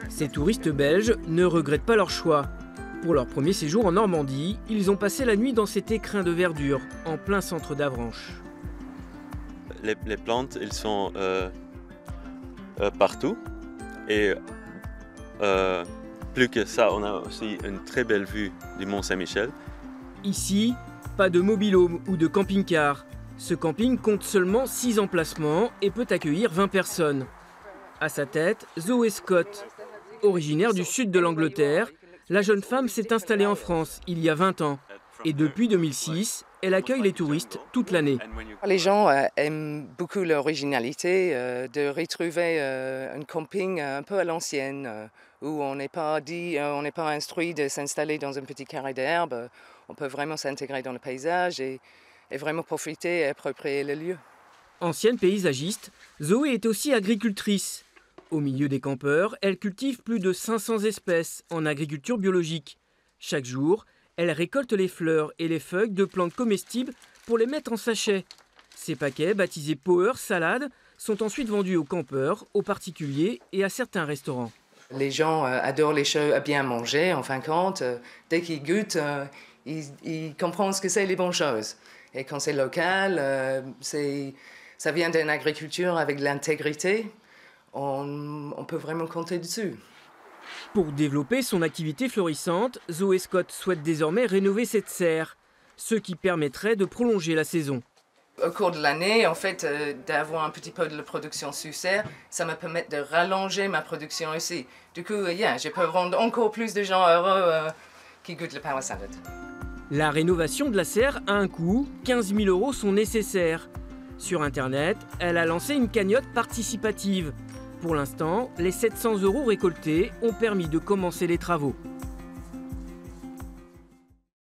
Ces touristes belges ne regrettent pas leur choix. Pour leur premier séjour en Normandie, ils ont passé la nuit dans cet écrin de verdure, en plein centre d'Avranches. Les plantes, elles sont partout. Et plus que ça, on a aussi une très belle vue du Mont Saint-Michel. Ici, pas de mobil-home ou de camping-car. Ce camping compte seulement 6 emplacements et peut accueillir 20 personnes. À sa tête, Zoé Scott. Originaire du sud de l'Angleterre, la jeune femme s'est installée en France il y a 20 ans. Et depuis 2006, elle accueille les touristes toute l'année. Les gens aiment beaucoup l'originalité de retrouver un camping un peu à l'ancienne, où on n'est pas instruit de s'installer dans un petit carré d'herbe. On peut vraiment s'intégrer dans le paysage et vraiment profiter et approprier le lieu. Ancienne paysagiste, Zoé est aussi agricultrice. Au milieu des campeurs, elle cultive plus de 500 espèces en agriculture biologique. Chaque jour, elle récolte les fleurs et les feuilles de plantes comestibles pour les mettre en sachet. Ces paquets, baptisés Power Salad, sont ensuite vendus aux campeurs, aux particuliers et à certains restaurants. Les gens adorent les choses à bien manger, en fin de compte. Dès qu'ils goûtent, ils comprennent ce que c'est les bonnes choses. Et quand c'est local, ça vient d'une agriculture avec de l'intégrité. On peut vraiment compter dessus. Pour développer son activité florissante, Zoé Scott souhaite désormais rénover cette serre, ce qui permettrait de prolonger la saison. Au cours de l'année, en fait, d'avoir un petit peu de la production sous serre, ça me permet de rallonger ma production aussi. Du coup, je peux rendre encore plus de gens heureux qui goûtent le Power Salad. La rénovation de la serre a un coût, 15 000 € sont nécessaires. Sur Internet, elle a lancé une cagnotte participative. Pour l'instant, les 700 € récoltés ont permis de commencer les travaux.